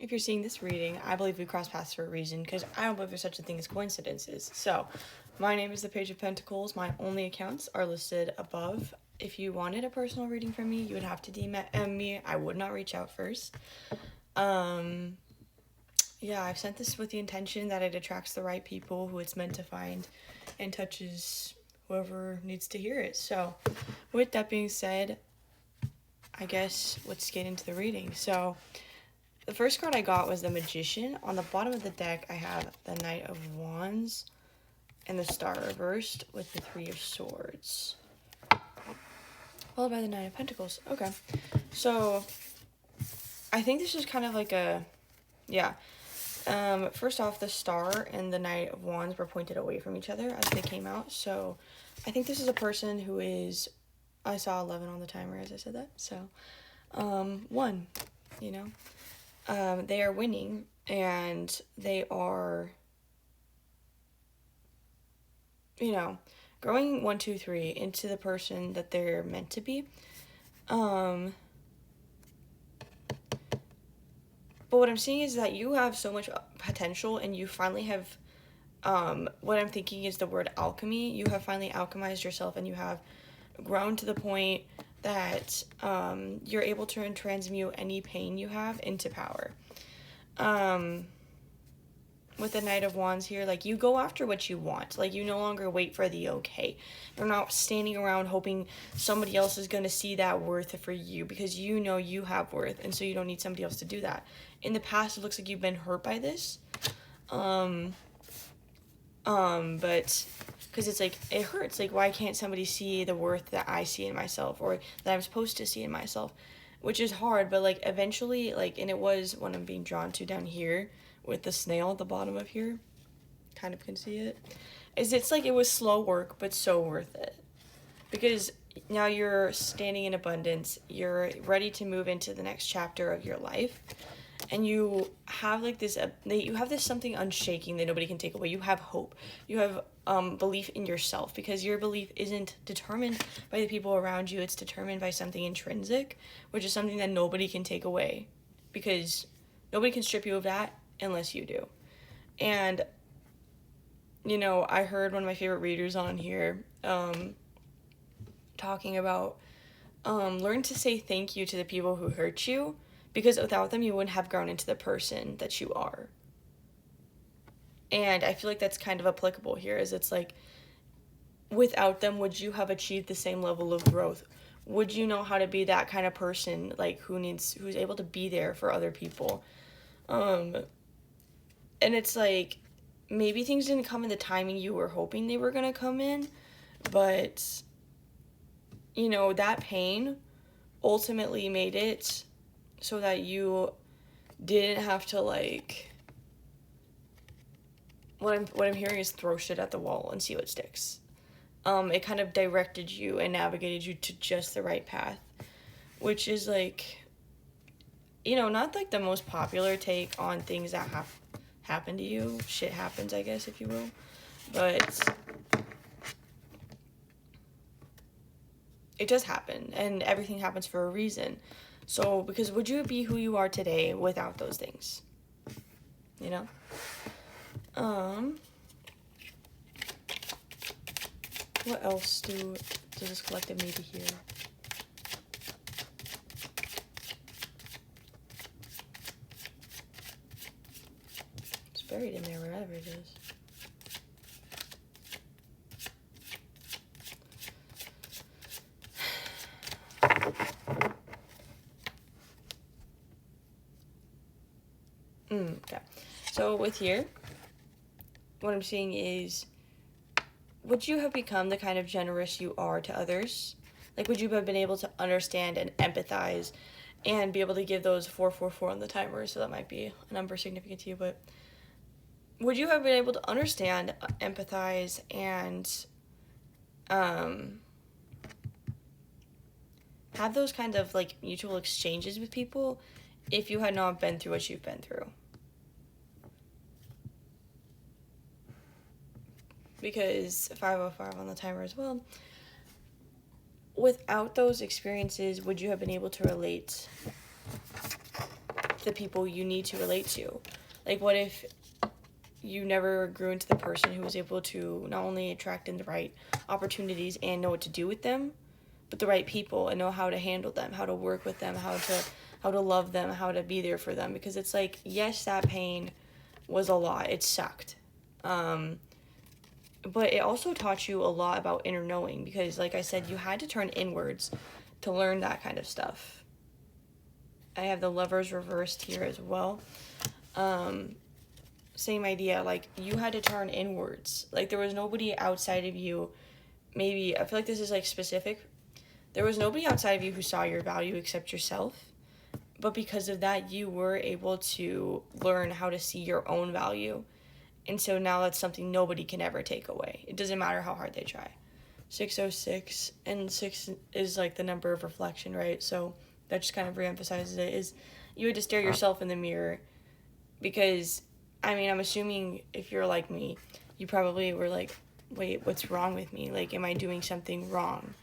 If you're seeing this reading, I believe we cross paths for a reason, because I don't believe there's such a thing as coincidences. So, my name is the Page of Pentacles. My only accounts are listed above. If you wanted a personal reading from me, you would have to DM me. I would not reach out first. Yeah, I've sent this with the intention that it attracts the right people who it's meant to find and touches whoever needs to hear it. So, with that being said, I guess let's get into the reading. So, the first card I got was the Magician. On the bottom of the deck, I have the Knight of Wands and the Star reversed with the Three of Swords, followed by the Nine of Pentacles. Okay, so I think this is kind of like a, yeah. First off, the Star and the Knight of Wands were pointed away from each other as they came out. So I think this is a person who is, I saw 11 on the timer as I said that. So, one, you know. They are winning, and they are, you know, growing 1, 2, 3 into the person that they're meant to be. But what I'm seeing is that you have so much potential, and you finally have, what I'm thinking is the word alchemy. You have finally alchemized yourself, and you have grown to the point that you're able to transmute any pain you have into power. With the Knight of Wands here, like, you go after what you want. Like, you no longer wait for the okay. You're not standing around hoping somebody else is going to see that worth for you, because you know you have worth, and so you don't need somebody else to do that. In the past, it looks like you've been hurt by this. But because it's like, it hurts. Like, why can't somebody see the worth that I see in myself, or that I'm supposed to see in myself? Which is hard, but, like, eventually, like, and it was when I'm being drawn to down here with the snail at the bottom of here, kind of can see it, is it's like it was slow work, but so worth it. Because now you're standing in abundance, you're ready to move into the next chapter of your life, and you have like this, you have this something unshaking that nobody can take away. You have hope. You have belief in yourself, because your belief isn't determined by the people around you. It's determined by something intrinsic, which is something that nobody can take away, because nobody can strip you of that unless you do. And, you know, I heard one of my favorite readers on here talking about learn to say thank you to the people who hurt you, because without them you wouldn't have grown into the person that you are. And I feel like that's kind of applicable here, is it's like, without them, would you have achieved the same level of growth? Would you know how to be that kind of person, like, who's able to be there for other people? And it's like, maybe things didn't come in the timing you were hoping they were gonna come in, but, you know, that pain ultimately made it so that you didn't have to, like, what I'm hearing is throw shit at the wall and see what sticks. It kind of directed you and navigated you to just the right path, which is, like, you know, not like the most popular take on things that happen to you. Shit happens, I guess, if you will. But it does happen, and everything happens for a reason. So, because would you be who you are today without those things? You know? What else does this collective need to hear? It's buried in there wherever it is. Okay. So with here, what I'm seeing is, would you have become the kind of generous you are to others? Like, would you have been able to understand and empathize and be able to give those 444 on the timer? So that might be a number significant to you, but would you have been able to understand, empathize, and have those kind of, like, mutual exchanges with people if you had not been through what you've been through? Because 505 on the timer as well. Without those experiences, would you have been able to relate the people you need to relate to. Like, what if you never grew into the person who was able to not only attract in the right opportunities and know what to do with them, but the right people and know how to handle them, how to work with them, how to love them, how to be there for them. Because it's like, yes, that pain was a lot. It sucked. But it also taught you a lot about inner knowing, because like I said, you had to turn inwards to learn that kind of stuff. I have the Lovers reversed here as well. Same idea, like you had to turn inwards. Like there was nobody outside of you. Maybe I feel like this is like specific. There was nobody outside of you who saw your value except yourself. But because of that, you were able to learn how to see your own value. And so now that's something nobody can ever take away. It doesn't matter how hard they try. 606, and 6 is like the number of reflection, right? So that just kind of reemphasizes it, is you had to stare yourself in the mirror, because, I mean, I'm assuming if you're like me, you probably were like, wait, what's wrong with me? Like, am I doing something wrong?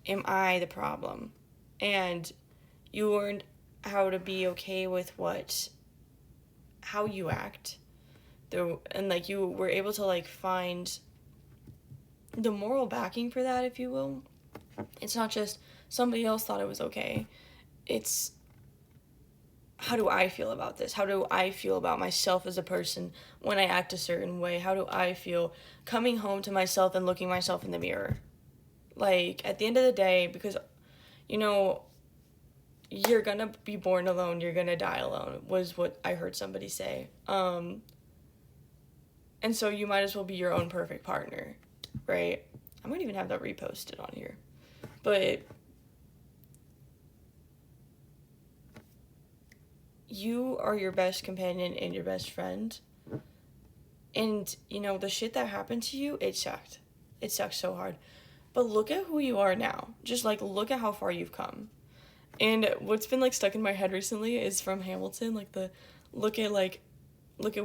Am I the problem? And you learned how to be okay with how you act, and like you were able to like find the moral backing for that, if you will. It's not just somebody else thought it was okay. It's, how do I feel about this? How do I feel about myself as a person when I act a certain way? How do I feel coming home to myself and looking myself in the mirror? Like, at the end of the day, because, you know, you're gonna be born alone, you're gonna die alone, was what I heard somebody say. And so you might as well be your own perfect partner, right? I might even have that reposted on here. But you are your best companion and your best friend. And, you know, the shit that happened to you, it sucked. It sucked so hard. But look at who you are now. Just, like, look at how far you've come. And what's been, like, stuck in my head recently is from Hamilton, like, look at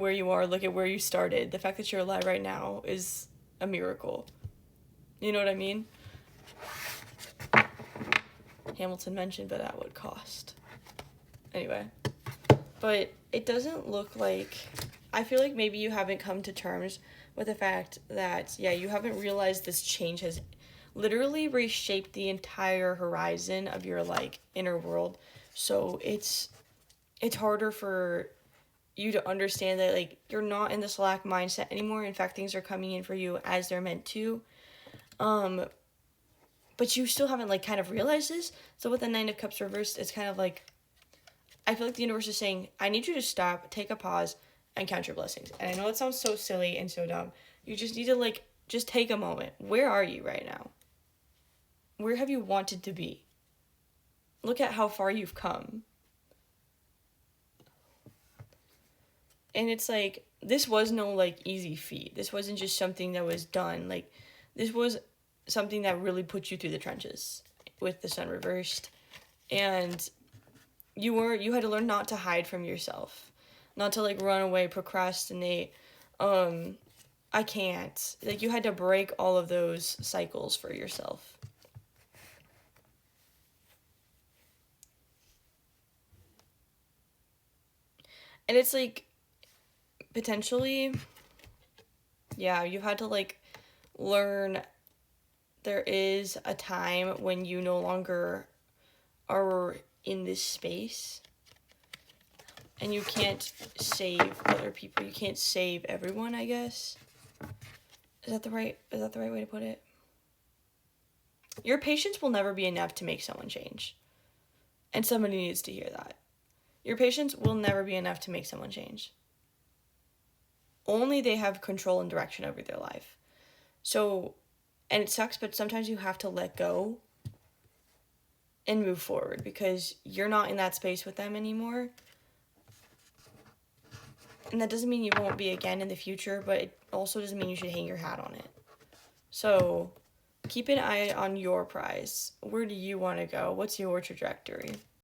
where you are, look at where you started. The fact that you're alive right now is a miracle. You know what I mean? Hamilton mentioned, but at what cost? Anyway. But it doesn't look like, I feel like maybe you haven't come to terms with the fact that, yeah, you haven't realized this change has literally reshaped the entire horizon of your, like, inner world. So it's harder for you to understand that, like, you're not in the slack mindset anymore. In fact, things are coming in for you as they're meant to. But you still haven't, like, kind of realized this. So with the 9 of Cups reversed, it's kind of like, I feel like the universe is saying, I need you to stop, take a pause, and count your blessings. And I know it sounds so silly and so dumb. You just need to, like, just take a moment. Where are you right now? Where have you wanted to be? Look at how far you've come. And it's like, this was no, like, easy feat. This wasn't just something that was done. Like, this was something that really put you through the trenches with the Sun reversed. And you had to learn not to hide from yourself. Not to, like, run away, procrastinate. I can't. Like, you had to break all of those cycles for yourself. And it's, like, potentially, yeah, you had to, like, learn there is a time when you no longer are in this space. And you can't save other people. You can't save everyone, I guess. Is that the right way to put it? Your patience will never be enough to make someone change. And somebody needs to hear that. Your patience will never be enough to make someone change. Only they have control and direction over their life. So, and it sucks, but sometimes you have to let go and move forward because you're not in that space with them anymore. And that doesn't mean you won't be again in the future, but it also doesn't mean you should hang your hat on it. So, keep an eye on your prize. Where do you want to go? What's your trajectory?